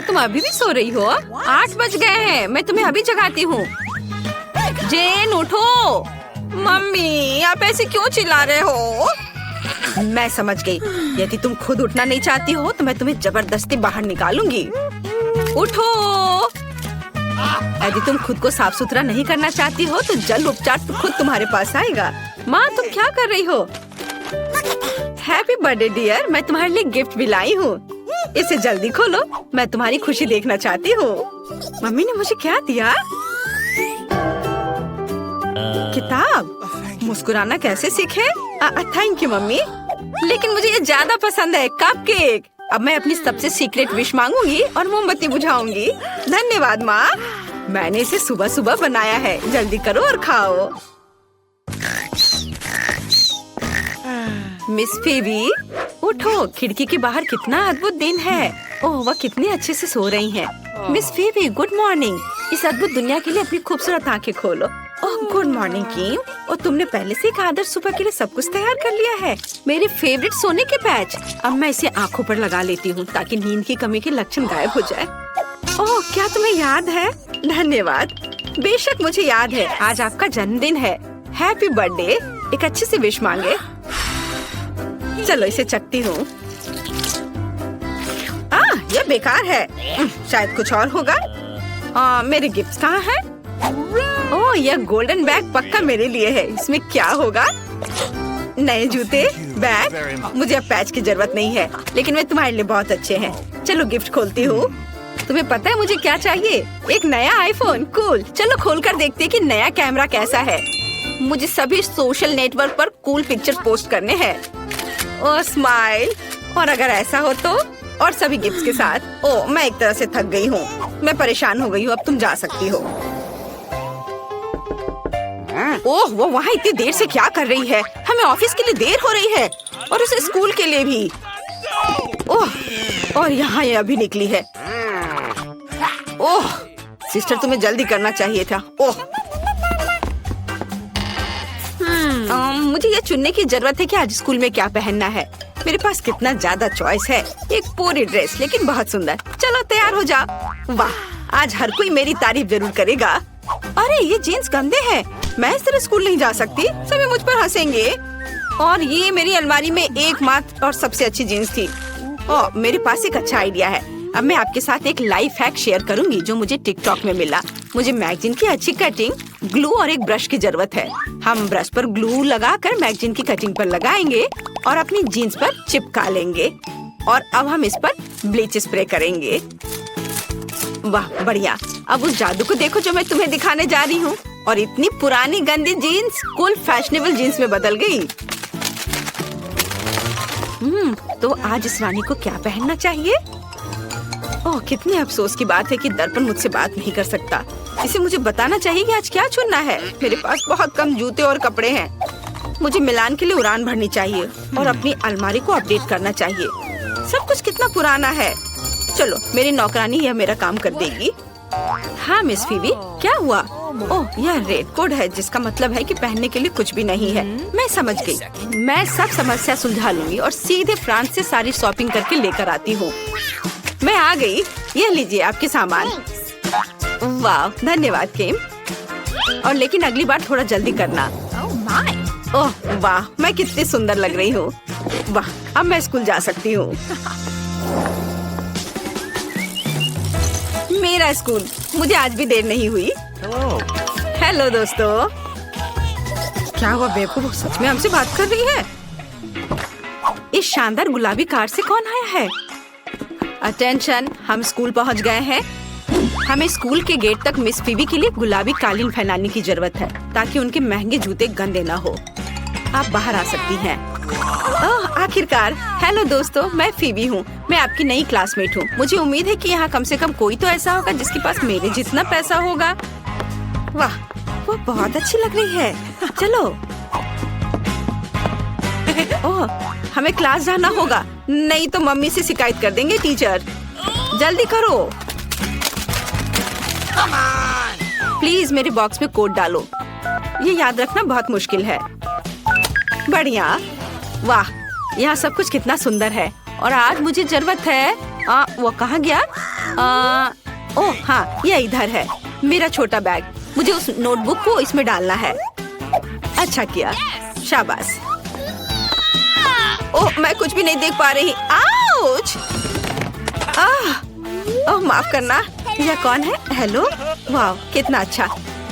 तुम अभी भी सो रही हो? 8 बज गए हैं। मैं तुम्हें अभी जगाती हूँ। जेन उठो। मम्मी आप ऐसे क्यों चिल्ला रहे हो? मैं समझ गई। यदि तुम खुद उठना नहीं चाहती हो तो मैं तुम्हें जबरदस्ती बाहर निकालूंगी। उठो। यदि तुम खुद को साफ सुथरा नहीं करना चाहती हो तो जल उपचार तो खुद तुम्हारे पास आएगा। माँ तुम क्या कर रही हो? हैप्पी बर्थडे डियर, मैं तुम्हारे लिए गिफ्ट भी लाई हूँ। इसे जल्दी खोलो, मैं तुम्हारी खुशी देखना चाहती हूँ। मम्मी ने मुझे क्या दिया? किताब। मुस्कुराना कैसे सीखे? थैंक यू मम्मी, लेकिन मुझे ये ज्यादा पसंद है, कपकेक। अब मैं अपनी सबसे सीक्रेट विश मांगूंगी और मोमबत्ती बुझाऊंगी। धन्यवाद माँ, मैंने इसे सुबह सुबह बनाया है। जल्दी करो और खाओ। मिस फेबी उठो, खिड़की के बाहर कितना अद्भुत दिन है। ओह वह कितनी अच्छे से सो रही हैं। Miss फेबी good morning. इस अद्भुत दुनिया के लिए अपनी खूबसूरत आंखें खोलो। ओह गुड मॉर्निंग किम। और तुमने पहले से एक आदर्श सुबह के लिए सब कुछ तैयार कर लिया है। मेरे फेवरेट सोने के पैच। अब मैं इसे आंखों पर लगा लेती हूँ ताकि नींद की कमी के लक्षण गायब हो जाए। ओह क्या तुम्हें याद है? धन्यवाद। बेशक मुझे याद है, आज आपका जन्मदिन है। Happy birthday. एक अच्छी सी विश मांगे। चलो इसे चखती हूँ। यह बेकार है। शायद कुछ और होगा। मेरे गिफ्ट्स कहाँ हैं? ओह यह गोल्डन बैग पक्का मेरे लिए है। इसमें क्या होगा? नए जूते, बैग। मुझे अब पैच की जरूरत नहीं है, लेकिन वे तुम्हारे लिए बहुत अच्छे हैं। चलो गिफ्ट खोलती हूँ। तुम्हें पता है मुझे क्या चाहिए? एक नया आईफोन। कूल। चलो खोल कर देखते हैं कि नया कैमरा कैसा है। मुझे सभी सोशल नेटवर्क पर कूल पिक्चर्स पोस्ट करने हैं। ओह स्माइल। और अगर ऐसा हो तो? और सभी गिफ्ट्स के साथ। ओह मैं एक तरह से थक गई हूँ। मैं परेशान हो गई हूँ। अब तुम जा सकती हो। ओह वो वहाँ इतनी देर से क्या कर रही है? हमें ऑफिस के लिए देर हो रही है और उसे स्कूल के लिए भी। ओह और यहाँ ये अभी निकली है। ओह सिस्टर तुम्हें जल्दी करना चाहिए था। ओह मुझे ये चुनने की जरूरत है कि आज स्कूल में क्या पहनना है। मेरे पास कितना ज्यादा चॉइस है। एक पूरी ड्रेस, लेकिन बहुत सुंदर। चलो तैयार हो जाओ। वाह आज हर कोई मेरी तारीफ जरूर करेगा। अरे ये जीन्स गंदे हैं। मैं इस तरह स्कूल नहीं जा सकती। सभी मुझ पर हंसेंगे। और ये मेरी अलमारी में एकमात्र और सबसे अच्छी जीन्स थी। ओह मेरे पास एक अच्छा आइडिया है। अब मैं आपके साथ एक लाइफ हैक शेयर करूंगी जो मुझे टिकटॉक में मिला। मुझे मैगजीन की अच्छी कटिंग, ग्लू और एक ब्रश की जरूरत है। हम ब्रश पर ग्लू लगाकर मैगजीन की कटिंग पर लगाएंगे और अपनी जीन्स पर चिपका लेंगे। और अब हम इस पर ब्लीच स्प्रे करेंगे। वाह बढ़िया। अब उस जादू को देखो जो मैं तुम्हें दिखाने जा रही हूँ। और इतनी पुरानी गंदी जीन्स कूल फैशनेबल जीन्स में बदल गई। तो आज इस रानी को क्या पहनना चाहिए? ओह कितने अफसोस की बात है कि दर्पण मुझसे बात नहीं कर सकता। इसे मुझे बताना चाहिए कि आज क्या चुनना है। मेरे पास बहुत कम जूते और कपड़े हैं। मुझे मिलान के लिए उड़ान भरनी चाहिए और अपनी अलमारी को अपडेट करना चाहिए। सब कुछ कितना पुराना है। चलो मेरी नौकरानी यह मेरा काम कर देगी। हाँ मिस फीबी क्या हुआ? ओह यह रेड कोड है, जिसका मतलब है कि पहनने के लिए कुछ भी नहीं है। मैं समझ गई। मैं सब समस्या सुलझा लूंगी और सीधे फ्रांस से सारी शॉपिंग करके लेकर आती हूँ। मैं आ गई। यह लीजिए आपके सामान। वाह धन्यवाद किम। और लेकिन अगली बार थोड़ा जल्दी करना। ओह वाह मैं कितनी सुंदर लग रही हूँ। वाह अब मैं स्कूल जा सकती हूँ। मेरा स्कूल। मुझे आज भी देर नहीं हुई। हेलो दोस्तों। क्या हुआ बेवकूफ? सच में हमसे बात कर रही है? इस शानदार गुलाबी कार से कौन आया है? अटेंशन, हम स्कूल पहुंच गए हैं। हमें स्कूल के गेट तक मिस फीबी के लिए गुलाबी कालीन फैलाने की जरूरत है ताकि उनके महंगे जूते गंदे ना हो। आप बाहर आ सकती हैं। ओह आखिरकार। हेलो दोस्तों, मैं फीबी हूँ। मैं आपकी नई क्लासमेट हूँ। मुझे उम्मीद है कि यहाँ कम से कम कोई तो ऐसा होगा जिसके पास मेरे जितना पैसा होगा। वाह वो बहुत अच्छी लग रही है। चलो। ओह हमें क्लास जाना होगा, नहीं तो मम्मी से शिकायत कर देंगे टीचर। जल्दी करो। प्लीज मेरे बॉक्स में कोड डालो। ये याद रखना बहुत मुश्किल है। बढ़िया। वाह यहाँ सब कुछ कितना सुंदर है। और आज मुझे जरूरत है। वो कहाँ गया? ओह हाँ, ये इधर है मेरा छोटा बैग। मुझे उस नोटबुक को इसमें डालना है। अच्छा किया, शाबाश। ओह, मैं कुछ भी नहीं देख पा रही। आउच! ओह, माफ करना। यह कौन है? हेलो, वाह कितना अच्छा।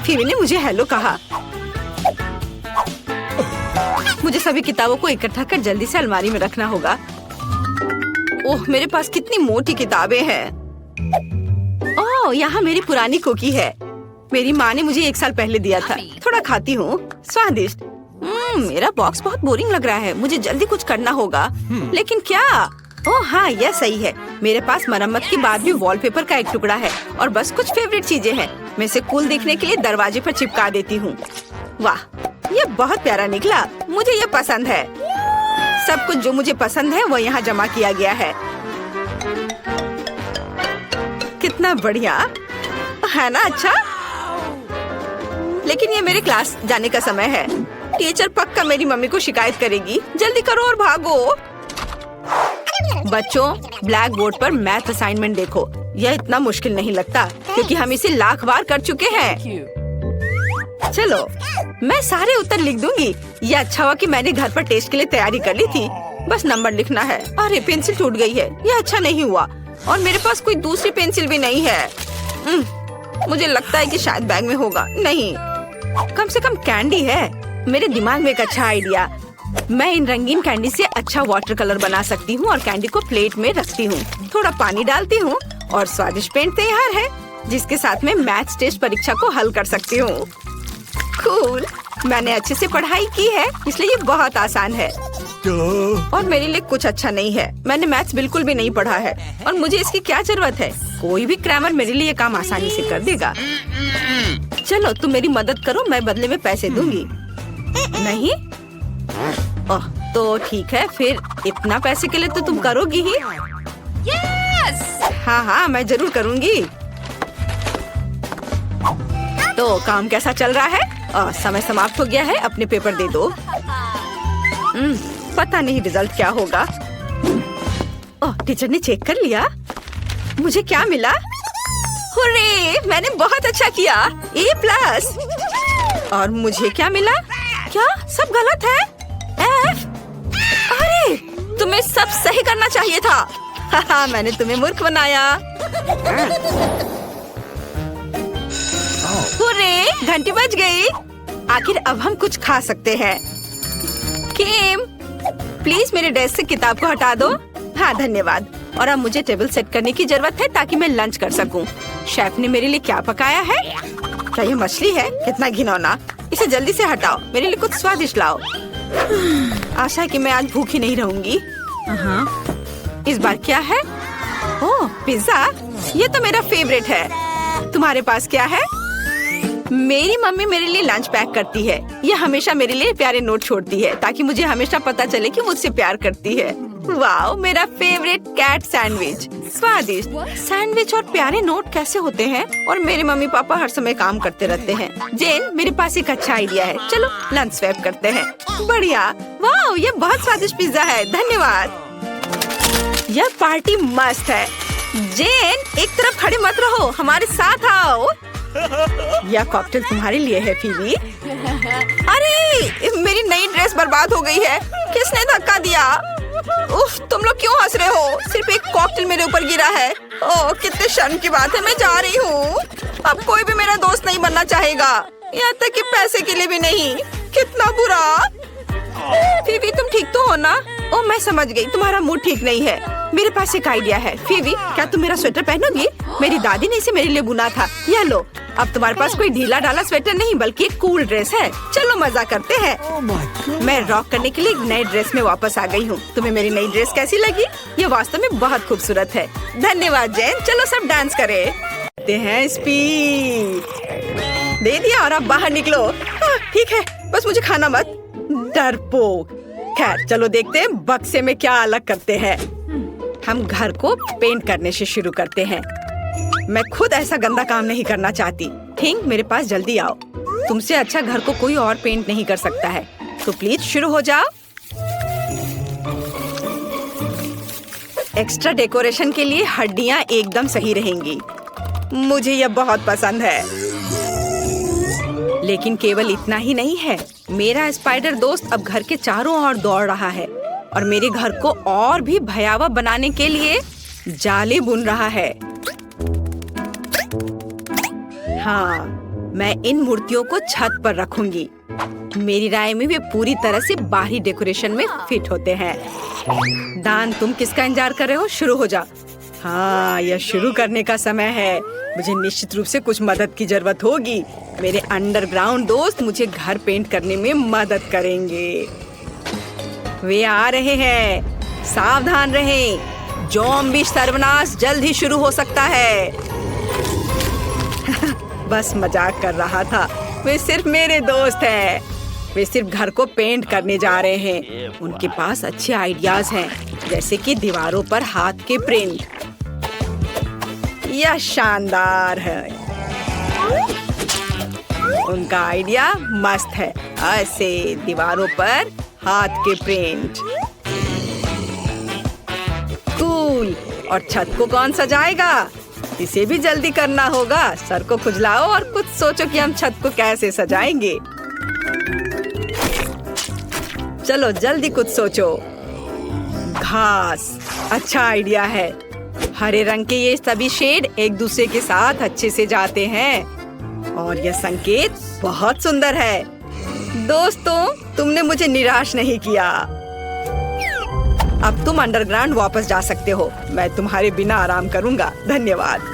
फीवी ने मुझे हेलो कहा। मुझे सभी किताबों को इकट्ठा कर जल्दी से अलमारी में रखना होगा। ओह, मेरे पास कितनी मोटी किताबें हैं। ओह, यहाँ मेरी पुरानी कुकी है। मेरी माँ ने मुझे 1 साल पहले दिया था। थोड़ा खाती हूँ, स्वादिष्ट। मेरा बॉक्स बहुत बोरिंग लग रहा है। मुझे जल्दी कुछ करना होगा। लेकिन क्या? ओह हाँ, यह सही है। मेरे पास मरम्मत के बाद भी वॉलपेपर का एक टुकड़ा है और बस कुछ फेवरेट चीजें हैं। मैं इसे कूल दिखने के लिए दरवाजे पर चिपका देती हूँ। वाह, ये बहुत प्यारा निकला। मुझे ये पसंद है। सब कुछ जो मुझे पसंद है वो यहाँ जमा किया गया है। कितना बढ़िया है ना? अच्छा, लेकिन ये मेरे क्लास जाने का समय है। टीचर पक्का मेरी मम्मी को शिकायत करेगी। जल्दी करो और भागो। बच्चों, ब्लैक बोर्ड पर मैथ असाइनमेंट देखो। यह इतना मुश्किल नहीं लगता क्योंकि हम इसे लाख बार कर चुके हैं। चलो, मैं सारे उत्तर लिख दूंगी। यह अच्छा हुआ कि मैंने घर पर टेस्ट के लिए तैयारी कर ली थी। बस नंबर लिखना है। अरे, पेंसिल टूट गई है। यह अच्छा नहीं हुआ और मेरे पास कोई दूसरी पेंसिल भी नहीं है। मुझे लगता है कि शायद बैग में होगा। नहीं, कम से कम कैंडी है। मेरे दिमाग में एक अच्छा आइडिया। मैं इन रंगीन कैंडी से अच्छा वाटर कलर बना सकती हूँ और कैंडी को प्लेट में रखती हूँ। थोड़ा पानी डालती हूँ और स्वादिष्ट पेंट तैयार है, जिसके साथ मैं मैथ्स टेस्ट परीक्षा को हल कर सकती हूँ। कूल, मैंने अच्छे से पढ़ाई की है इसलिए ये बहुत आसान है। और मेरे लिए कुछ अच्छा नहीं है। मैंने मैथ्स बिल्कुल भी नहीं पढ़ा है और मुझे इसकी क्या जरूरत है। कोई भी क्रैमर मेरे लिए ये काम आसानी से कर देगा। चलो, तुम मेरी मदद करो, मैं बदले में पैसे दूंगी। नहीं? ओह, तो ठीक है, फिर इतना पैसे के लिए तो तुम करोगी ही। हाँ हाँ, मैं जरूर करूंगी। तो काम कैसा चल रहा है? समय समाप्त हो गया है। अपने पेपर दे दो। पता नहीं रिजल्ट क्या होगा। ओह, टीचर ने चेक कर लिया। मुझे क्या मिला? हुर्रे, मैंने बहुत अच्छा किया, A+। और मुझे क्या मिला? क्या सब गलत है? F? अरे, तुम्हें सब सही करना चाहिए था। हाहा, मैंने तुम्हें मूर्ख बनाया। हुर्रे, घंटी बज गई। आखिर अब हम कुछ खा सकते हैं। किम, प्लीज मेरे डेस्क से किताब को हटा दो। हाँ, धन्यवाद। और अब मुझे टेबल सेट करने की जरूरत है ताकि मैं लंच कर सकूं। शेफ ने मेरे लिए क्या पकाया है? क्या ये मछली है? कितना घिनौना। इसे जल्दी से हटाओ। मेरे लिए कुछ स्वादिष्ट लाओ। आशा है कि मैं आज भूखी नहीं रहूंगी। इस बार क्या है? ओह, पिज्जा। ये तो मेरा फेवरेट है। तुम्हारे पास क्या है? मेरी मम्मी मेरे लिए लंच पैक करती है। ये हमेशा मेरे लिए प्यारे नोट छोड़ती है ताकि मुझे हमेशा पता चले कि मुझसे प्यार करती है। वाओ, मेरा फेवरेट कैट सैंडविच। स्वादिष्ट सैंडविच और प्यारे नोट कैसे होते हैं? और मेरे मम्मी पापा हर समय काम करते रहते हैं। जेन, मेरे पास एक अच्छा आइडिया है। चलो लंच स्वैप करते हैं। बढ़िया। वाओ, ये बहुत स्वादिष्ट पिज्जा है। धन्यवाद। यह पार्टी मस्त है। जेन, एक तरफ खड़े मत रहो, हमारे साथ आओ। यह कॉकटेल तुम्हारे लिए है, फीवी। अरे, मेरी नई ड्रेस बर्बाद हो गई है। किसने धक्का दिया? उफ, तुम लोग क्यों हंस रहे हो? सिर्फ एक कॉकटेल मेरे ऊपर गिरा है। ओह, कितने शर्म की बात है। मैं जा रही हूँ। अब कोई भी मेरा दोस्त नहीं बनना चाहेगा, यहाँ तक कि पैसे के लिए भी नहीं। कितना बुरा। फीवी, तुम ठीक तो हो ना? ओह, मैं समझ गई, तुम्हारा मूड ठीक नहीं है। मेरे पास एक आइडिया है। फीवी, क्या तुम मेरा स्वेटर पहनोगी? मेरी दादी ने इसे मेरे लिए बुना था। यह लो। अब तुम्हारे पास कोई ढीला ढाला स्वेटर नहीं बल्कि एक कूल ड्रेस है। चलो मजा करते हैं। मैं रॉक करने के लिए एक नई ड्रेस में वापस आ गई हूँ। तुम्हें मेरी नई ड्रेस कैसी लगी? ये वास्तव में बहुत खूबसूरत है। धन्यवाद जैन। चलो सब डांस करें। करते हैं स्पीड। दे दिया और अब बाहर निकलो। ठीक है, बस मुझे खाना मत। डरपोक। खैर, चलो देखते हैं बक्से में क्या अलग करते हैं। हम घर को पेंट करने से शुरू करते हैं। मैं खुद ऐसा गंदा काम नहीं करना चाहती। थिंक, मेरे पास जल्दी आओ। तुमसे अच्छा घर को कोई और पेंट नहीं कर सकता है, तो प्लीज शुरू हो जाओ। एक्स्ट्रा डेकोरेशन के लिए हड्डियाँ एकदम सही रहेंगी। मुझे यह बहुत पसंद है। लेकिन केवल इतना ही नहीं है, मेरा स्पाइडर दोस्त अब घर के चारों ओर दौड़ रहा है और मेरे घर को और भी भयावह बनाने के लिए जाले बुन रहा है। हाँ, मैं इन मूर्तियों को छत पर रखूंगी। मेरी राय में वे पूरी तरह से बाहरी डेकोरेशन में फिट होते हैं। दान, तुम किसका इंतजार कर रहे हो? शुरू हो जा। हाँ, यह शुरू करने का समय है। मुझे निश्चित रूप से कुछ मदद की जरूरत होगी। मेरे अंडरग्राउंड दोस्त मुझे घर पेंट करने में मदद करेंगे। वे आ रहे हैं, सावधान रहें। ज़ॉम्बी सर्वनाश जल्द ही शुरू हो सकता है। बस मजाक कर रहा था। वे सिर्फ मेरे दोस्त हैं। वे सिर्फ घर को पेंट करने जा रहे हैं। उनके पास अच्छे आइडियाज हैं, जैसे कि दीवारों पर हाथ के प्रिंट। यह शानदार है। उनका आइडिया मस्त है। ऐसे दीवारों पर हाथ के प्रिंट, कूल। और छत को कौन सजाएगा? इसे भी जल्दी करना होगा। सर को खुजलाओ और कुछ सोचो कि हम छत को कैसे सजाएंगे। चलो जल्दी कुछ सोचो। घास, अच्छा आइडिया है। हरे रंग के ये सभी शेड एक दूसरे के साथ अच्छे से जाते हैं और यह संकेत बहुत सुंदर है। दोस्तों, तुमने मुझे निराश नहीं किया। अब तुम अंडरग्राउंड वापस जा सकते हो। मैं तुम्हारे बिना आराम करूंगा। धन्यवाद।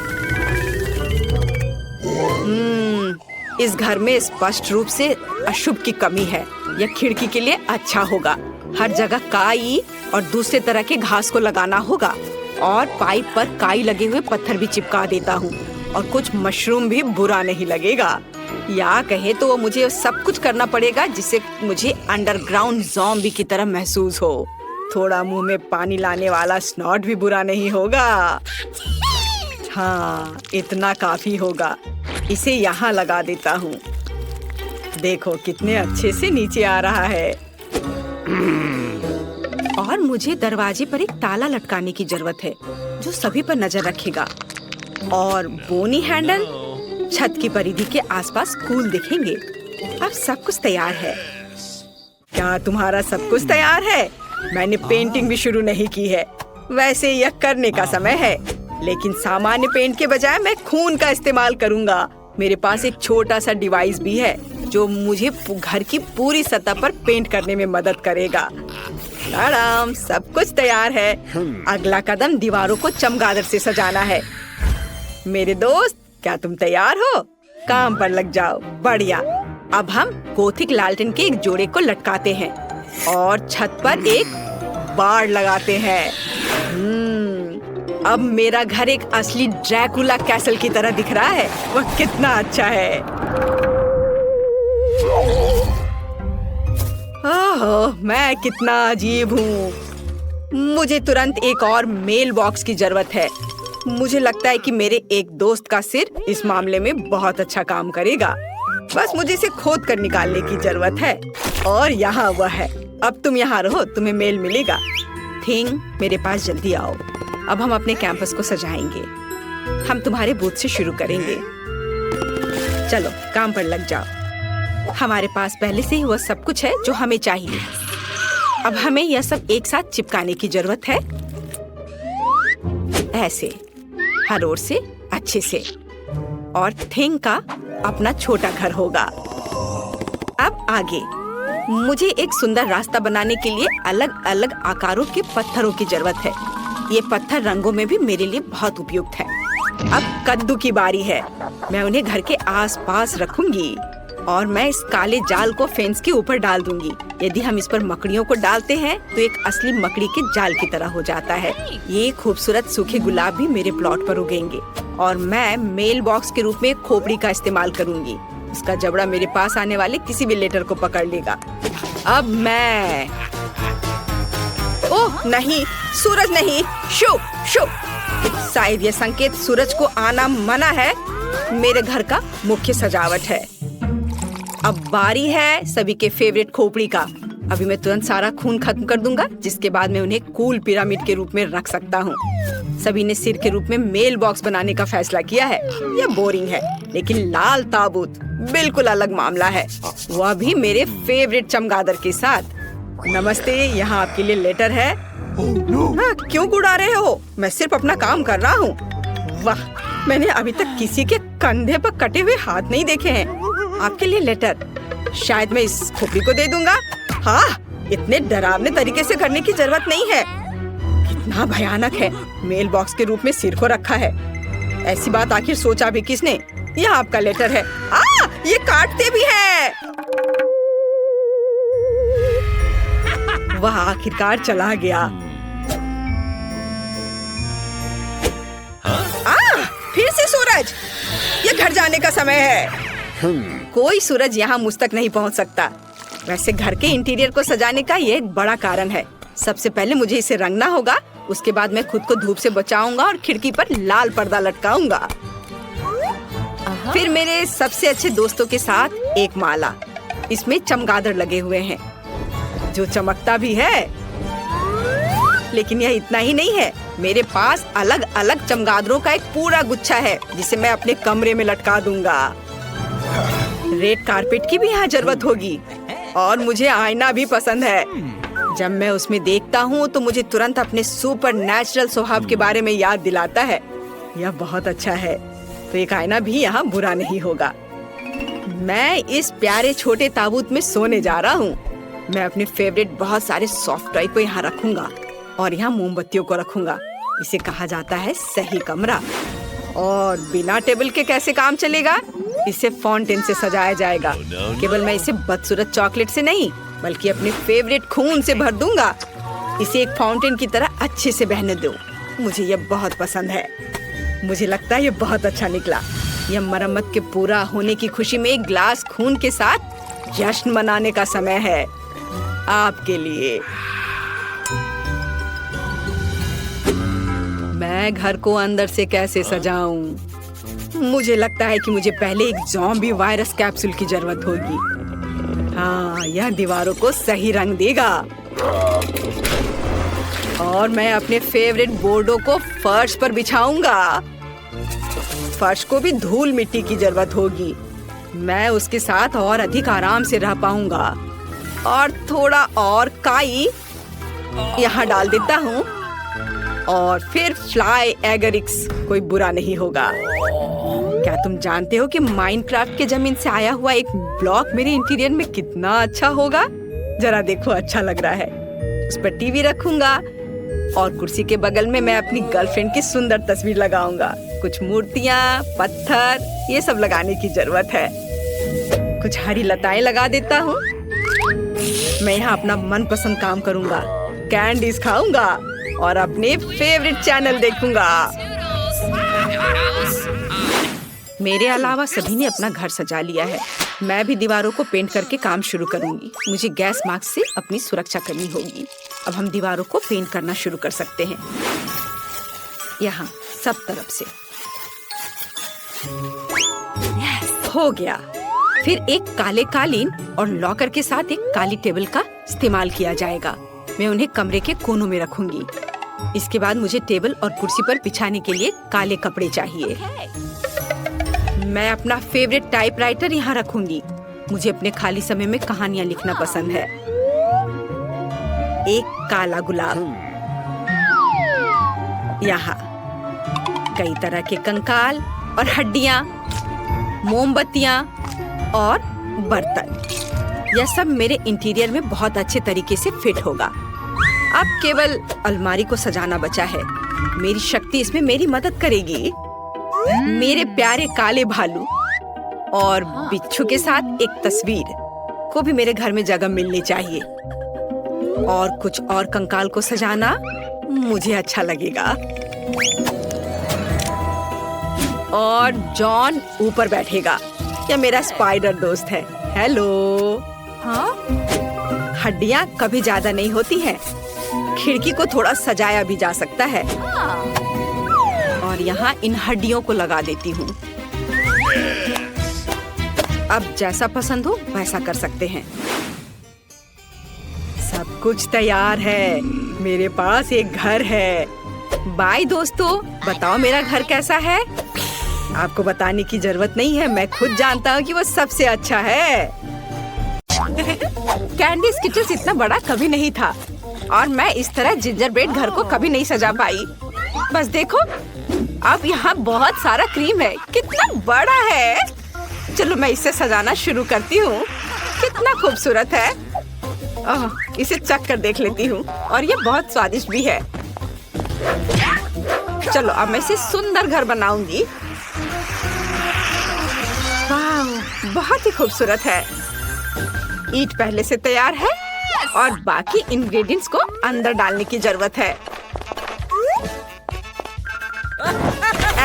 इस घर में स्पष्ट रूप से अशुभ की कमी है। यह खिड़की के लिए अच्छा होगा। हर जगह काई और दूसरे तरह के घास को लगाना होगा और पाइप पर काई लगे हुए पत्थर भी चिपका देता हूँ और कुछ मशरूम भी बुरा नहीं लगेगा। या कहे तो मुझे सब कुछ करना पड़ेगा जिससे मुझे अंडरग्राउंड ज़ॉम्बी की तरह महसूस हो। थोड़ा मुंह में पानी लाने वाला स्नॉट भी बुरा नहीं होगा। हाँ, इतना काफी होगा। इसे यहाँ लगा देता हूँ। देखो कितने अच्छे से नीचे आ रहा है। और मुझे दरवाजे पर एक ताला लटकाने की जरूरत है जो सभी पर नजर रखेगा। और बोनी हैंडल छत की परिधि के आसपास कूल दिखेंगे। अब सब कुछ तैयार है। क्या तुम्हारा सब कुछ तैयार है? मैंने पेंटिंग भी शुरू नहीं की है। वैसे यह करने का समय है, लेकिन सामान्य पेंट के बजाय मैं खून का इस्तेमाल करूंगा। मेरे पास एक छोटा सा डिवाइस भी है जो मुझे घर की पूरी सतह पर पेंट करने में मदद करेगा। आराम, सब कुछ तैयार है। अगला कदम दीवारों को चमगादड़ से सजाना है। मेरे दोस्त, क्या तुम तैयार हो? काम पर लग जाओ। बढ़िया। अब हम गोथिक लालटेन के एक जोड़े को लटकाते हैं और छत पर एक बाड़ लगाते हैं। अब मेरा घर एक असली ड्रैकुला कैसल की तरह दिख रहा है। वह कितना अच्छा है। ओह, मैं कितना अजीब हूँ। मुझे तुरंत एक और मेल बॉक्स की जरूरत है। मुझे लगता है कि मेरे एक दोस्त का सिर इस मामले में बहुत अच्छा काम करेगा। बस मुझे इसे खोद कर निकालने की जरूरत है। और यहाँ वह है। अब तुम यहाँ रहो, तुम्हें मेल मिलेगा। थिंग, मेरे पास जल्दी आओ। अब हम अपने कैंपस को सजाएंगे। हम तुम्हारे बूथ से शुरू करेंगे। चलो काम पर लग जाओ। हमारे पास पहले से ही वह सब कुछ है जो हमें चाहिए। अब हमें यह सब एक साथ चिपकाने की जरूरत है। ऐसे, हर ओर से अच्छे से। और थिंग का अपना छोटा घर होगा। अब आगे मुझे एक सुंदर रास्ता बनाने के लिए अलग अलग आकारों के पत्थरों की जरूरत है। ये पत्थर रंगों में भी मेरे लिए बहुत उपयुक्त है। अब कद्दू की बारी है। मैं उन्हें घर के आसपास रखूंगी और मैं इस काले जाल को फेंस के ऊपर डाल दूंगी। यदि हम इस पर मकड़ियों को डालते हैं तो एक असली मकड़ी के जाल की तरह हो जाता है। ये खूबसूरत सूखे गुलाब भी मेरे प्लॉट पर उगेंगे और मैं मेल बॉक्स के रूप में खोपड़ी का इस्तेमाल करूंगी। उसका जबड़ा मेरे पास आने वाले किसी भी लेटर को पकड़ लेगा। अब मैं ओह नहीं, सूरज नहीं। शो शो, शायद ये संकेत सूरज को आना मना है। मेरे घर का मुख्य सजावट है। अब बारी है सभी के फेवरेट खोपड़ी का। अभी मैं तुरंत सारा खून खत्म कर दूंगा, जिसके बाद मैं उन्हें कूल पिरामिड के रूप में रख सकता हूँ। सभी ने सिर के रूप में मेल बॉक्स बनाने का फैसला किया है। यह बोरिंग है, लेकिन लाल ताबूत बिल्कुल अलग मामला है, वह भी मेरे फेवरेट चमगादड़ के साथ। नमस्ते, यहाँ आपके लिए लेटर है। हाँ, क्यों गुड़ा रहे हो? मैं सिर्फ अपना काम कर रहा हूँ। वाह, मैंने अभी तक किसी के कंधे पर कटे हुए हाथ नहीं देखे हैं। आपके लिए लेटर, शायद मैं इस खोपड़ी को दे दूंगा। हाँ, इतने डरावने तरीके से करने की जरूरत नहीं है। कितना भयानक है, मेल बॉक्स के रूप में सिर को रखा है। ऐसी बात आखिर सोचा भी किसने? यह आपका लेटर है। ये काटते भी है। वह आखिरकार चला गया। फिर से सूरज, ये घर जाने का समय है। कोई सूरज यहाँ मुझ तक नहीं पहुँच सकता। वैसे घर के इंटीरियर को सजाने का ये एक बड़ा कारण है। सबसे पहले मुझे इसे रंगना होगा, उसके बाद मैं खुद को धूप से बचाऊंगा और खिड़की पर लाल पर्दा लटकाऊंगा। फिर मेरे सबसे अच्छे दोस्तों के साथ एक माला, इसमें चमगादड़ लगे हुए हैं जो चमकता भी है। लेकिन यह इतना ही नहीं है, मेरे पास अलग अलग चमगादड़ों का एक पूरा गुच्छा है जिसे मैं अपने कमरे में लटका दूंगा। रेड कारपेट की भी यहाँ जरूरत होगी और मुझे आईना भी पसंद है। जब मैं उसमें देखता हूँ तो मुझे तुरंत अपने सुपर नेचुरल स्वभाव के बारे में याद दिलाता है। यह बहुत अच्छा है, तो एक आईना भी यहाँ बुरा नहीं होगा। मैं इस प्यारे छोटे ताबूत में सोने जा रहा हूँ। मैं अपने फेवरेट बहुत सारे सॉफ्ट टॉय को यहाँ रखूंगा और यहाँ मोमबत्तियों को रखूंगा। इसे कहा जाता है सही कमरा। और बिना टेबल के कैसे काम चलेगा? इसे फाउंटेन से सजाया जाएगा। केवल मैं इसे बदसूरत चॉकलेट से नहीं, बल्कि अपने फेवरेट खून से भर दूंगा। इसे एक फाउंटेन की तरह अच्छे से बहने दो। मुझे यह बहुत पसंद है। मुझे लगता है यह बहुत अच्छा निकला। यह मरम्मत के पूरा होने की खुशी में एक ग्लास खून के साथ जश्न मनाने का समय है। आपके लिए। मैं घर को अंदर से कैसे सजाऊं? मुझे लगता है कि मुझे पहले एक ज़ॉम्बी वायरस कैप्सूल की जरूरत होगी। हाँ, यह दीवारों को सही रंग देगा। और मैं अपने फेवरेट बोर्डों को फर्श पर बिछाऊंगा। फर्श को भी धूल मिट्टी की जरूरत होगी। मैं उसके साथ और अधिक आराम से रह पाऊंगा। और थोड़ा और काई यहाँ डाल देता हूँ। और फिर फ्लाई एगरिक्स, कोई बुरा नहीं होगा। क्या तुम जानते हो कि माइनक्राफ्ट के जमीन से आया हुआ एक ब्लॉक मेरे इंटीरियर में कितना अच्छा होगा? जरा देखो, अच्छा लग रहा है। उस पर टीवी रखूंगा और कुर्सी के बगल में मैं अपनी गर्लफ्रेंड की सुंदर तस्वीर लगाऊंगा। कुछ मूर्तियाँ, पत्थर, ये सब लगाने की जरूरत है। कुछ हरी लताएं लगा देता हूँ। मैं यहाँ अपना मनपसंद काम करूंगा, कैंडीज खाऊंगा और अपने फेवरेट चैनल देखूंगा। मेरे अलावा सभी ने अपना घर सजा लिया है। मैं भी दीवारों को पेंट करके काम शुरू करूंगी। मुझे गैस मास्क से अपनी सुरक्षा करनी होगी। अब हम दीवारों को पेंट करना शुरू कर सकते हैं। यहाँ सब तरफ से हो गया। फिर एक काले कालीन और लॉकर के साथ एक काली टेबल का इस्तेमाल किया जाएगा। मैं उन्हें कमरे के कोनों में रखूंगी। इसके बाद मुझे टेबल और कुर्सी पर बिछाने के लिए काले कपड़े चाहिए। मैं अपना फेवरेट टाइपराइटर यहाँ रखूंगी। मुझे अपने खाली समय में कहानियाँ लिखना पसंद है। एक काला गुलाब, यहाँ कई तरह के कंकाल और हड्डियाँ, मोमबत्तियाँ और बर्तन। यह सब मेरे इंटीरियर में बहुत अच्छे तरीके से फिट होगा। अब केवल अलमारी को सजाना बचा है। मेरी शक्ति इसमें मेरी मदद करेगी। मेरे प्यारे काले भालू और बिच्छू के साथ एक तस्वीर को भी मेरे घर में जगह मिलनी चाहिए। और कुछ और कंकाल को सजाना मुझे अच्छा लगेगा। और जॉन ऊपर बैठेगा। यह मेरा स्पाइडर दोस्त है। हेलो। हाँ? हड्डियाँ कभी ज्यादा नहीं होती हैं। खिड़की को थोड़ा सजाया भी जा सकता है। और यहाँ इन हड्डियों को लगा देती हूँ। अब जैसा पसंद हो वैसा कर सकते हैं। सब कुछ तैयार है। मेरे पास एक घर है। बाय दोस्तों, बताओ मेरा घर कैसा है? आपको बताने की जरूरत नहीं है, मैं खुद जानता हूँ कि वो सबसे अच्छा है। कैंडी स्किटल्स इतना बड़ा कभी नहीं था और मैं इस तरह जिंजर ब्रेड घर को कभी नहीं सजा पाई। बस देखो, अब यहाँ बहुत सारा क्रीम है। कितना बड़ा है। चलो मैं इसे सजाना शुरू करती हूँ। कितना खूबसूरत है। इसे चख कर देख लेती हूँ और ये बहुत स्वादिष्ट भी है। चलो अब मैं इसे सुंदर घर बनाऊंगी। वाह, बहुत ही खूबसूरत है। ईंट पहले से तैयार है और बाकी इंग्रेडिएंट्स को अंदर डालने की जरूरत है।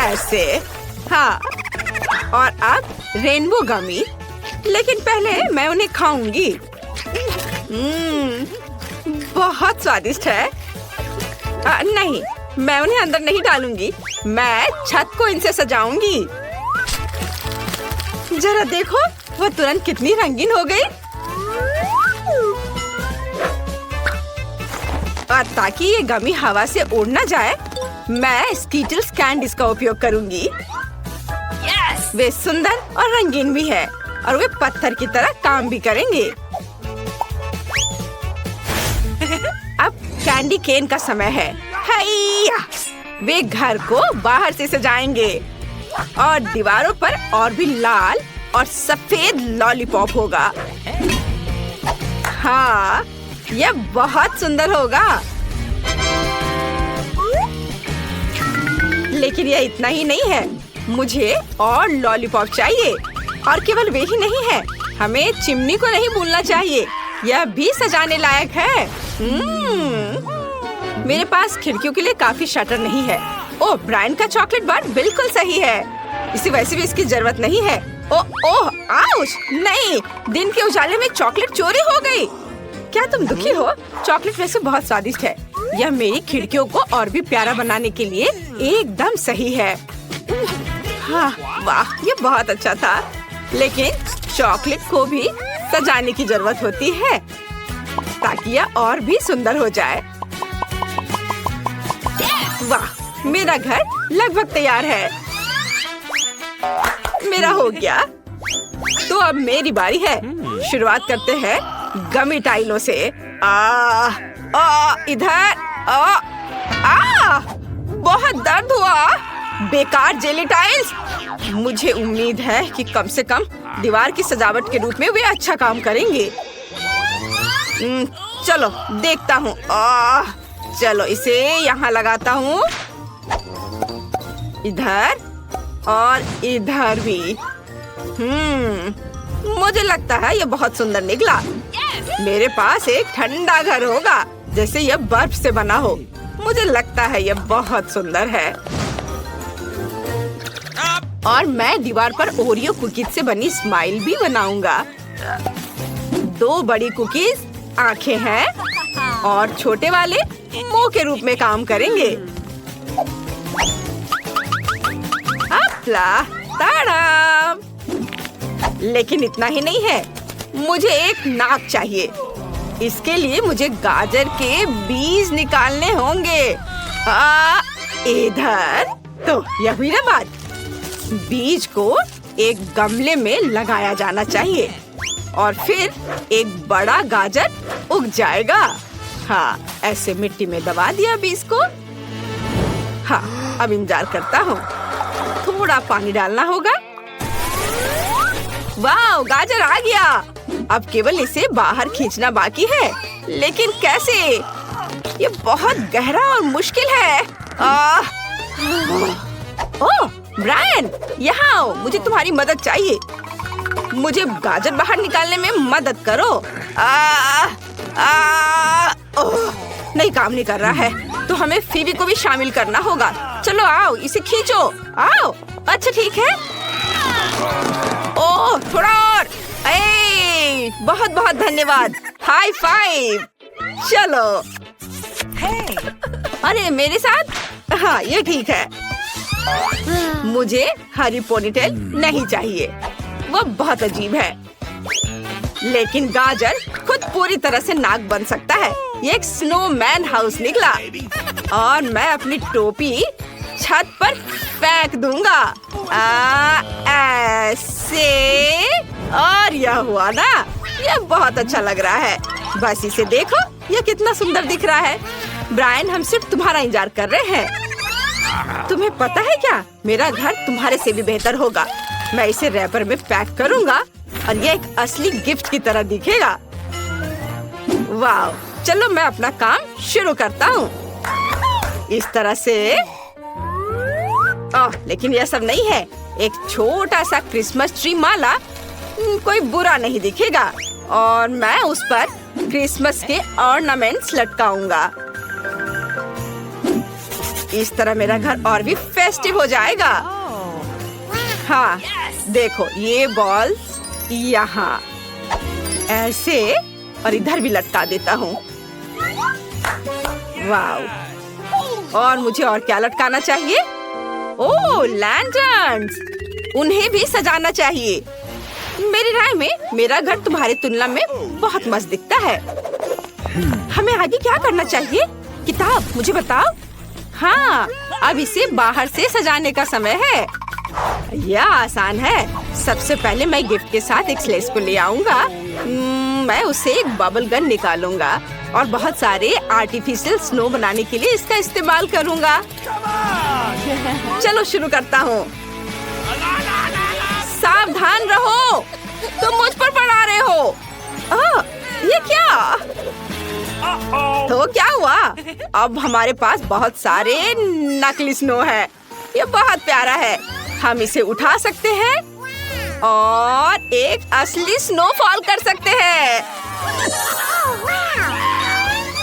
ऐसे, हाँ। और अब रेनबो गमी, लेकिन पहले मैं उन्हें खाऊंगी। बहुत स्वादिष्ट है। नहीं, मैं उन्हें अंदर नहीं डालूंगी। मैं छत को इनसे सजाऊंगी। जरा देखो, वो तुरंत कितनी रंगीन हो गई। और ताकि ये गमी हवा से उड़ ना जाए, मैं स्कीटल्स कैंडीज का उपयोग करूंगी। वे सुंदर और रंगीन भी है और वे पत्थर की तरह काम भी करेंगे। अब कैंडी केन का समय है। हैया! वे घर को बाहर से सजाएंगे और दीवारों पर और भी लाल और सफेद लॉलीपॉप होगा। हाँ, यह बहुत सुंदर होगा। लेकिन यह इतना ही नहीं है, मुझे और लॉलीपॉप चाहिए। और केवल वे ही नहीं है, हमें चिमनी को नहीं भूलना चाहिए। यह भी सजाने लायक है। मेरे पास खिड़कियों के लिए काफी शटर नहीं है। ओह, ब्रायन का चॉकलेट बार बिल्कुल सही है। इसे वैसे भी इसकी जरूरत नहीं है। ओह, आउच! नहीं, दिन के उजाले में चॉकलेट चोरी हो गई। क्या तुम दुखी हो? चॉकलेट वैसे बहुत स्वादिष्ट है। यह मेरी खिड़कियों को और भी प्यारा बनाने के लिए एकदम सही है। हाँ, वाह, ये बहुत अच्छा था। लेकिन चॉकलेट को भी सजाने की जरूरत होती है ताकि यह और भी सुंदर हो जाए। वाह, मेरा घर लगभग तैयार है। मेरा हो गया। तो अब मेरी बारी है। शुरुआत करते हैं गमी टाइलों से। इधर। बहुत दर्द हुआ। बेकार जेली टाइल्स। मुझे उम्मीद है कि कम से कम दीवार की सजावट के रूप में वे अच्छा काम करेंगे। चलो देखता हूँ। चलो इसे यहाँ लगाता हूँ। इधर और इधर भी। मुझे लगता है ये बहुत सुंदर निकला। मेरे पास एक ठंडा घर होगा, जैसे यह बर्फ से बना हो। मुझे लगता है यह बहुत सुंदर है। और मैं दीवार पर ओरियो कुकीज से बनी स्माइल भी बनाऊंगा। 2 बड़ी कुकीज आंखें हैं और छोटे वाले मुंह के रूप में काम करेंगे। ताड़ा! लेकिन इतना ही नहीं है, मुझे एक नाक चाहिए। इसके लिए मुझे गाजर के बीज निकालने होंगे। इधर तो यह भी ना बात। बीज को एक गमले में लगाया जाना चाहिए और फिर एक बड़ा गाजर उग जाएगा। हाँ, ऐसे मिट्टी में दबा दिया बीज को। हाँ, अब इंतजार करता हूँ। थोड़ा पानी डालना होगा। वाह, गाजर आ गया। अब केवल इसे बाहर खींचना बाकी है। लेकिन कैसे? ये बहुत गहरा और मुश्किल है। ओह, ब्रायन, यहाँ आओ। मुझे तुम्हारी मदद चाहिए। मुझे गाजर बाहर निकालने में मदद करो। नहीं, काम नहीं कर रहा है। तो हमें फीबी को भी शामिल करना होगा। चलो आओ, इसे खींचो। आओ। अच्छा ठीक है। ओह, थोड़ा और। बहुत बहुत धन्यवाद। High five. चलो। अरे मेरे साथ। हाँ, ये ठीक है। मुझे हरी पोनीटेल नहीं चाहिए, वो बहुत अजीब है। लेकिन गाजर खुद पूरी तरह से नाक बन सकता है। ये एक स्नोमैन हाउस निकला और मैं अपनी टोपी छत पर फेंक दूंगा। ऐसे, और यह हुआ ना, यह बहुत अच्छा लग रहा है। बस इसे देखो, यह कितना सुंदर दिख रहा है। ब्रायन, हम सिर्फ तुम्हारा इंतजार कर रहे हैं। तुम्हें पता है क्या, मेरा घर तुम्हारे से भी बेहतर होगा। मैं इसे रैपर में पैक करूंगा और यह एक असली गिफ्ट की तरह दिखेगा। वाह, चलो मैं अपना काम शुरू करता हूँ। इस तरह से। लेकिन यह सब नहीं है। एक छोटा सा क्रिसमस ट्री माला कोई बुरा नहीं दिखेगा और मैं उस पर क्रिसमस के ऑर्नामेंट्स लटकाऊंगा। इस तरह मेरा घर और भी फेस्टिव हो जाएगा। हाँ, देखो ये बॉल्स यहाँ ऐसे और इधर भी लटका देता हूँ। वाव! और मुझे और क्या लटकाना चाहिए? ओह, लैंटर्न्स! उन्हें भी सजाना चाहिए। मेरी राय में मेरा घर तुम्हारी तुलना में बहुत मस्त दिखता है। हमें आगे क्या करना चाहिए? किताब, मुझे बताओ। हाँ, अब इसे बाहर से सजाने का समय है। यह आसान है। सबसे पहले मैं गिफ्ट के साथ एक स्लेज को ले आऊंगा। मैं उसे एक बबल गन निकालूंगा और बहुत सारे आर्टिफिशियल स्नो बनाने के लिए इसका इस्तेमाल करूंगा। चलो शुरू करता हूँ। सावधान रहो, तुम मुझ पर पड़ा रहे हो। ये क्या? तो क्या हुआ? अब हमारे पास बहुत सारे नकली स्नो है। ये बहुत प्यारा है। हम इसे उठा सकते हैं और एक असली स्नोफॉल कर सकते हैं।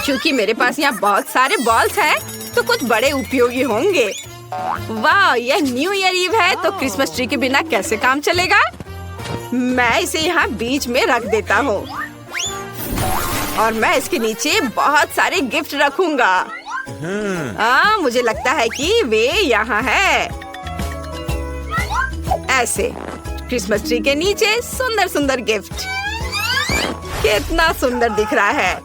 क्योंकि मेरे पास यहाँ बहुत सारे बॉल्स हैं, तो कुछ बड़े उपयोगी होंगे। वाह, यह न्यू ईयर ईव है, तो क्रिसमस ट्री के बिना कैसे काम चलेगा? मैं इसे यहाँ बीच में रख देता हूँ और मैं इसके नीचे बहुत सारे गिफ्ट रखूंगा। मुझे लगता है कि वे यहाँ है। ऐसे क्रिसमस ट्री के नीचे सुंदर सुंदर गिफ्ट। कितना सुंदर दिख रहा है,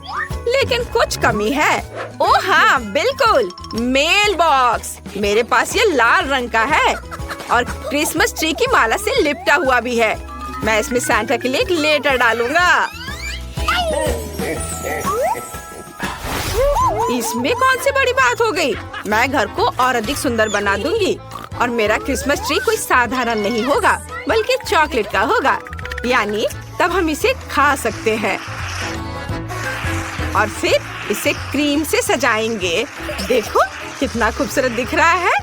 लेकिन कुछ कमी है। ओह हाँ, बिल्कुल, मेल बॉक्स। मेरे पास ये लाल रंग का है और क्रिसमस ट्री की माला से लिपटा हुआ भी है। मैं इसमें सांता के लिए एक लेटर डालूंगा। इसमें कौन सी बड़ी बात हो गई? मैं घर को और अधिक सुंदर बना दूंगी और मेरा क्रिसमस ट्री कोई साधारण नहीं होगा, बल्कि चॉकलेट का होगा। यानी तब हम इसे खा सकते हैं और फिर इसे क्रीम से सजाएंगे। देखो कितना खूबसूरत दिख रहा है।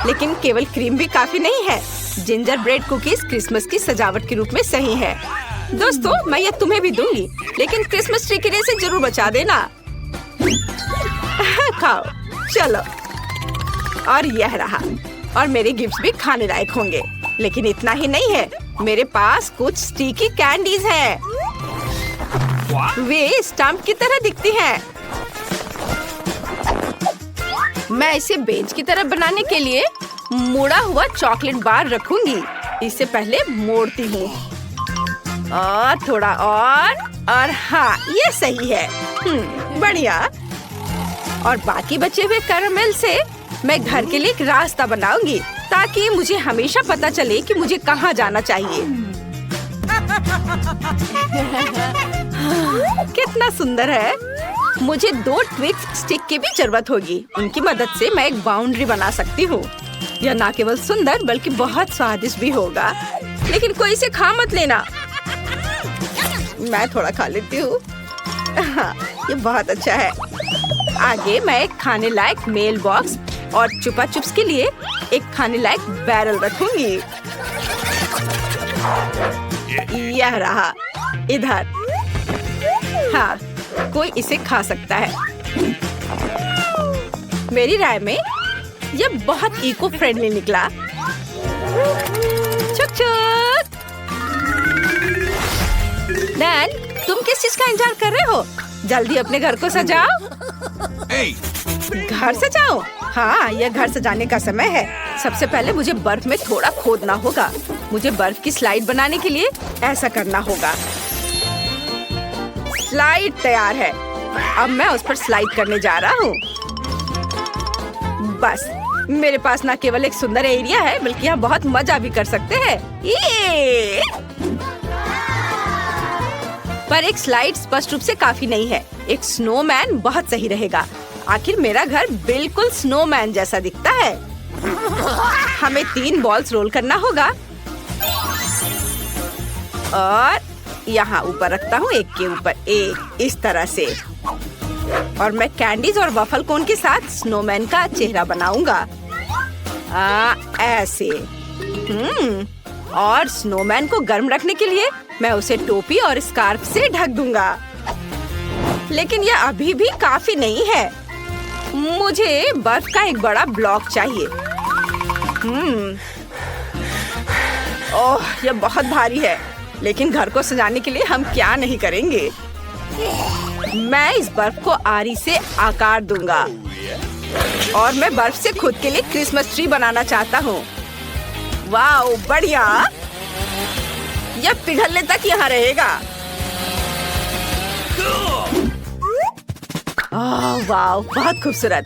लेकिन केवल क्रीम भी काफी नहीं है। जिंजर ब्रेड कुकीज क्रिसमस की सजावट के रूप में सही है। दोस्तों, मैं ये तुम्हें भी दूंगी, लेकिन क्रिसमस ट्री के लिए से जरूर बचा देना। खाओ, चलो। और यह रहा। और मेरे गिफ्ट्स भी खाने लायक होंगे। लेकिन इतना ही नहीं है, मेरे पास कुछ स्टिकी कैंडीज हैं। वे स्टंप की तरह दिखती हैं। मैं इसे बेंच की तरह बनाने के लिए मुड़ा हुआ चॉकलेट बार रखूंगी। इससे पहले मोड़ती हूँ और थोड़ा और हाँ, ये सही है। बढ़िया। और बाकी बचे हुए कैरामेल से मैं घर के लिए एक रास्ता बनाऊंगी, ताकि मुझे हमेशा पता चले कि मुझे कहाँ जाना चाहिए। कितना सुंदर है। मुझे 2 ट्विक्स स्टिक की भी जरूरत होगी। उनकी मदद से मैं एक बाउंड्री बना सकती हूँ। यह न केवल सुंदर बल्कि बहुत स्वादिष्ट भी होगा। लेकिन कोई इसे खा मत लेना। मैं थोड़ा खा लेती हूँ। हाँ, ये बहुत अच्छा है। आगे मैं एक खाने लायक मेल बॉक्स और चुपा चुप्स के लिए एक खाने लायक बैरल रखूंगी। यह रहा इधर। हाँ, कोई इसे खा सकता है। मेरी राय में यह बहुत इको फ्रेंडली निकला। चुक चुक। डैन, तुम किस चीज का इंतजार कर रहे हो? जल्दी अपने घर को सजाओ। घर सजाओ? हाँ, यह घर सजाने का समय है। सबसे पहले मुझे बर्फ में थोड़ा खोदना होगा मुझे बर्फ की स्लाइड बनाने के लिए ऐसा करना होगा। स्लाइड तैयार है। अब मैं उस पर स्लाइड करने जा रहा हूँ। बस मेरे पास ना केवल एक सुंदर एरिया है बल्कि यहाँ बहुत मजा भी कर सकते हैं। ये पर एक स्लाइड स्पष्ट रूप से काफी नहीं है। एक स्नोमैन बहुत सही रहेगा। आखिर मेरा घर बिल्कुल स्नोमैन जैसा दिखता है। हमें 3 बॉल्स रोल करना होगा और यहाँ ऊपर रखता हूँ, एक के ऊपर एक, इस तरह से। और मैं कैंडीज और वफल कोन के साथ स्नोमैन का चेहरा बनाऊंगा। ऐसे। और स्नोमैन को गर्म रखने के लिए मैं उसे टोपी और स्कार्फ से ढक दूंगा। लेकिन यह अभी भी काफी नहीं है। मुझे बर्फ का एक बड़ा ब्लॉक चाहिए। ओह, यह बहुत भारी है। लेकिन घर को सजाने के लिए हम क्या नहीं करेंगे। मैं इस बर्फ को आरी से आकार दूंगा और मैं बर्फ से खुद के लिए क्रिसमस ट्री बनाना चाहता हूँ। वाह, बढ़िया। यह पिघलने तक यहाँ रहेगा। वाह, बहुत खूबसूरत।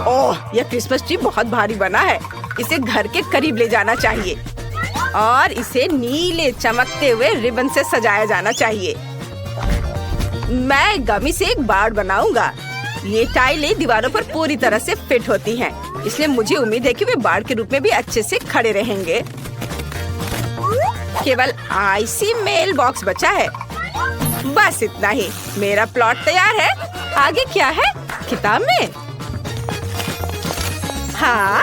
ओह, यह क्रिसमस ट्री बहुत भारी बना है। इसे घर के करीब ले जाना चाहिए और इसे नीले चमकते हुए रिबन से सजाया जाना चाहिए। मैं गमी से एक बाड़ बनाऊंगा। ये टाइलें दीवारों पर पूरी तरह से फिट होती हैं, इसलिए मुझे उम्मीद है कि वे बाड़ के रूप में भी अच्छे से खड़े रहेंगे। केवल आईसी मेल बॉक्स बचा है। बस इतना ही। मेरा प्लॉट तैयार है। आगे क्या है किताब में? हाँ,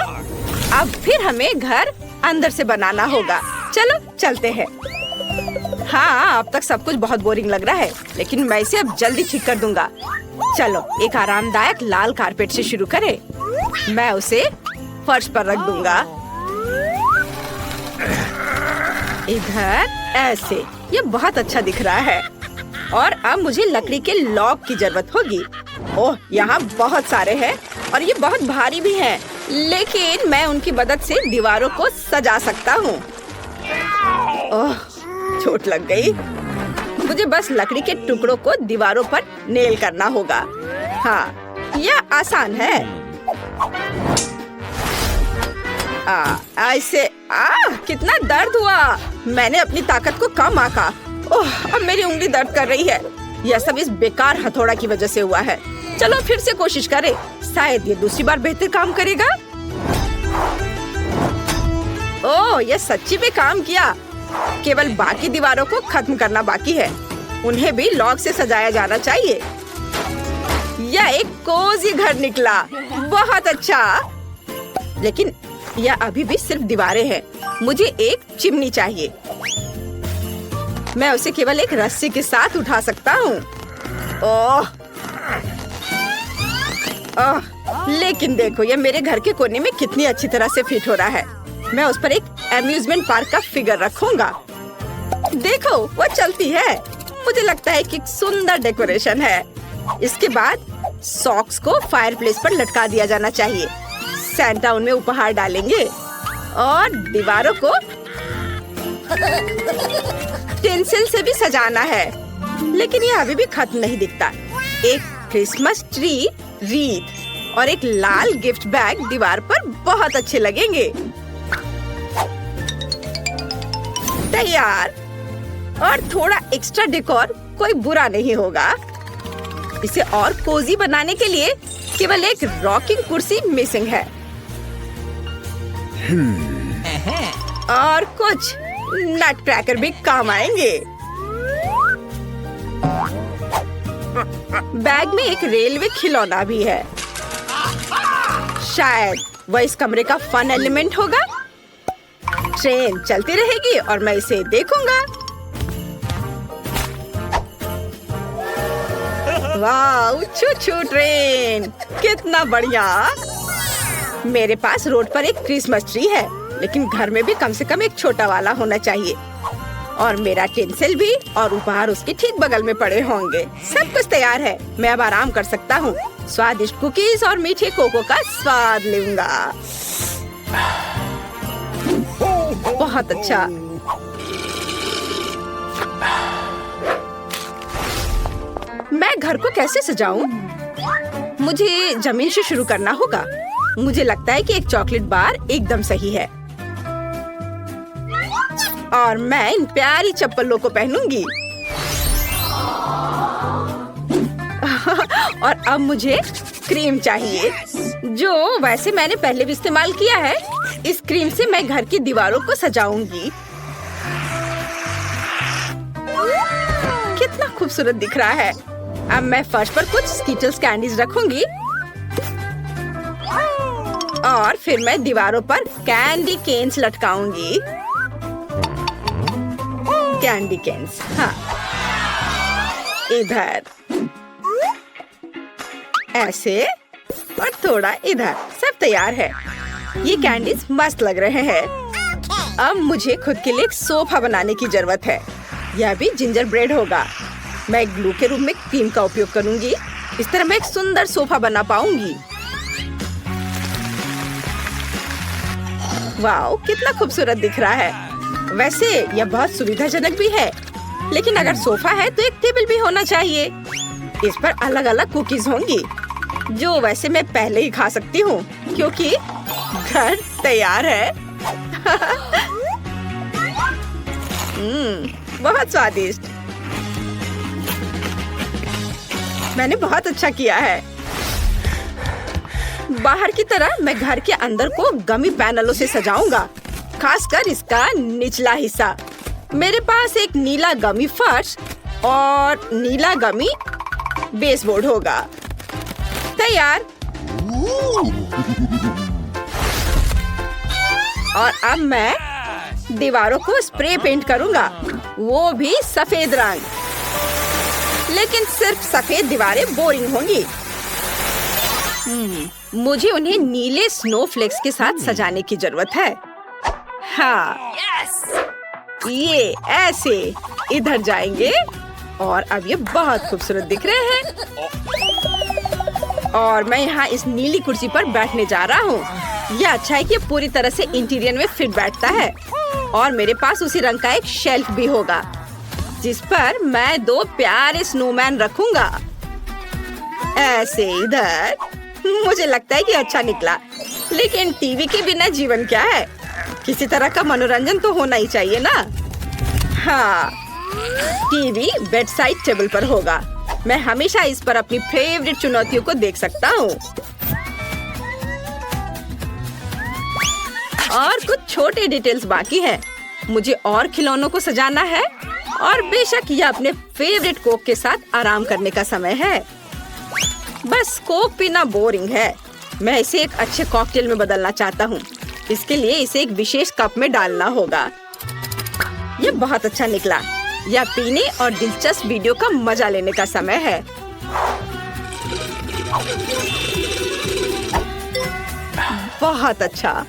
अब फिर हमें घर अंदर से बनाना होगा। चलो चलते हैं। हाँ, अब तक सब कुछ बहुत बोरिंग लग रहा है, लेकिन मैं इसे अब जल्दी ठीक कर दूंगा। चलो एक आरामदायक लाल कारपेट से शुरू करें। मैं उसे फर्श पर रख दूंगा। इधर ऐसे। ये बहुत अच्छा दिख रहा है। और अब मुझे लकड़ी के लॉक की जरूरत होगी। ओह, यहाँ बहुत सारे हैं और ये बहुत भारी भी हैं। लेकिन मैं उनकी मदद से दीवारों को सजा सकता हूँ। ओह, चोट लग गई। मुझे बस लकड़ी के टुकड़ों को दीवारों पर नेल करना होगा। हाँ, यह आसान है। ऐसे। कितना दर्द हुआ। मैंने अपनी ताकत को कम आंका। ओह, अब मेरी उंगली दर्द कर रही है। यह सब इस बेकार हथौड़ा की वजह से हुआ है। चलो फिर से कोशिश करें। शायद ये दूसरी बार बेहतर काम करेगा। ओह, यह सच्ची में काम किया। केवल बाकी दीवारों को खत्म करना बाकी है। उन्हें भी लॉक से सजाया जाना चाहिए। यह एक कोजी घर निकला। बहुत अच्छा। लेकिन यह अभी भी सिर्फ दीवारें हैं। मुझे एक चिमनी चाहिए। मैं उसे केवल एक रस्सी के साथ उठा सकता हूँ। ओह, लेकिन देखो, यह मेरे घर के कोने में कितनी अच्छी तरह से फिट हो रहा है। मैं उस पर एक एम्यूजमेंट पार्क का फिगर रखूंगा। देखो, वो चलती है। मुझे लगता है कि एक सुंदर डेकोरेशन है। इसके बाद सॉक्स को फायरप्लेस पर लटका दिया जाना चाहिए। सैंटा उनमें उपहार डालेंगे और दीवारों को टिंसिल से भी सजाना है। लेकिन यह अभी भी खत्म नहीं दिखता। एक क्रिसमस ट्री रीत और एक लाल गिफ्ट बैग दीवार पर बहुत अच्छे लगेंगे। तैयार। और थोड़ा एक्स्ट्रा डेकोर कोई बुरा नहीं होगा। इसे और कोजी बनाने के लिए केवल एक रॉकिंग कुर्सी मिसिंग है। और कुछ नट क्रैकर भी काम आएंगे। बैग में एक रेलवे खिलौना भी है। शायद वह इस कमरे का फन एलिमेंट होगा। ट्रेन चलती रहेगी और मैं इसे देखूंगा। वाह, छू-छू ट्रेन, कितना बढ़िया। मेरे पास रोड पर एक क्रिसमस ट्री है, लेकिन घर में भी कम से कम एक छोटा वाला होना चाहिए। और मेरा टिंसिल भी और उपहार उसके ठीक बगल में पड़े होंगे। सब कुछ तैयार है। मैं अब आराम कर सकता हूँ। स्वादिष्ट कुकीज और मीठे कोको का स्वाद लूंगा। बहुत अच्छा। मैं घर को कैसे सजाऊं? मुझे जमीन से शुरू करना होगा। मुझे लगता है कि एक चॉकलेट बार एकदम सही है। और मैं इन प्यारी चप्पलों को पहनूंगी। और अब मुझे क्रीम चाहिए, जो वैसे मैंने पहले भी इस्तेमाल किया है। इस क्रीम से मैं घर की दीवारों को सजाऊंगी। कितना खूबसूरत दिख रहा है। अब मैं फर्श पर कुछ स्कीटल्स कैंडीज रखूंगी और फिर मैं दीवारों पर कैंडी केन्स लटकाऊंगी। कैंडी केन्स, हाँ, इधर ऐसे और थोड़ा इधर। सब तैयार है। ये कैंडीज मस्त लग रहे हैं। अब मुझे खुद के लिए एक सोफा बनाने की जरूरत है। यह भी जिंजर ब्रेड होगा। मैं ग्लू के रूप में क्रीम का उपयोग करूंगी। इस तरह मैं एक सुंदर सोफा बना पाऊंगी। वाओ, कितना खूबसूरत दिख रहा है। वैसे यह बहुत सुविधाजनक भी है, लेकिन अगर सोफा है तो एक टेबल भी होना चाहिए। इस पर अलग अलग कुकीज होंगी, जो वैसे मैं पहले ही खा सकती हूँ क्योंकि घर तैयार है। बहुत स्वादिष्ट। मैंने बहुत अच्छा किया है। बाहर की तरह मैं घर के अंदर को गमी पैनलों से सजाऊंगा, खासकर इसका निचला हिस्सा। मेरे पास एक नीला गमी फर्श और नीला गमी बेसबोर्ड होगा। तैयार। और अब मैं दीवारों को स्प्रे पेंट करूंगा, वो भी सफेद रंग। लेकिन सिर्फ सफेद दीवारें बोरिंग होंगी। मुझे उन्हें नीले स्नोफ्लेक्स के साथ सजाने की जरूरत है। हाँ, ये ऐसे इधर जाएंगे और अब ये बहुत खूबसूरत दिख रहे हैं। और मैं यहाँ इस नीली कुर्सी पर बैठने जा रहा हूँ। यह अच्छा है कि पूरी तरह से इंटीरियर में फिट बैठता है। और मेरे पास उसी रंग का एक शेल्फ भी होगा, जिस पर मैं 2 प्यारे स्नोमैन रखूंगा। ऐसे इधर। मुझे लगता है कि अच्छा निकला, लेकिन टीवी के बिना जीवन क्या है? किसी तरह का मनोरंजन तो होना ही चाहिए ना। हाँ, टीवी बेड साइड टेबल पर होगा। मैं हमेशा इस पर अपनी फेवरेट चुनौतियों को देख सकता हूँ। और कुछ छोटे डिटेल्स बाकी हैं। मुझे और खिलौनों को सजाना है और बेशक यह अपने फेवरेट कोक के साथ आराम करने का समय है। बस कोक पीना बोरिंग है। मैं इसे एक अच्छे कॉकटेल में बदलना चाहता हूँ। इसके लिए इसे एक विशेष कप में डालना होगा। यह बहुत अच्छा निकला। यह पीने और दिलचस्प वीडियो का मजा लेने का समय है। बहुत अच्छा।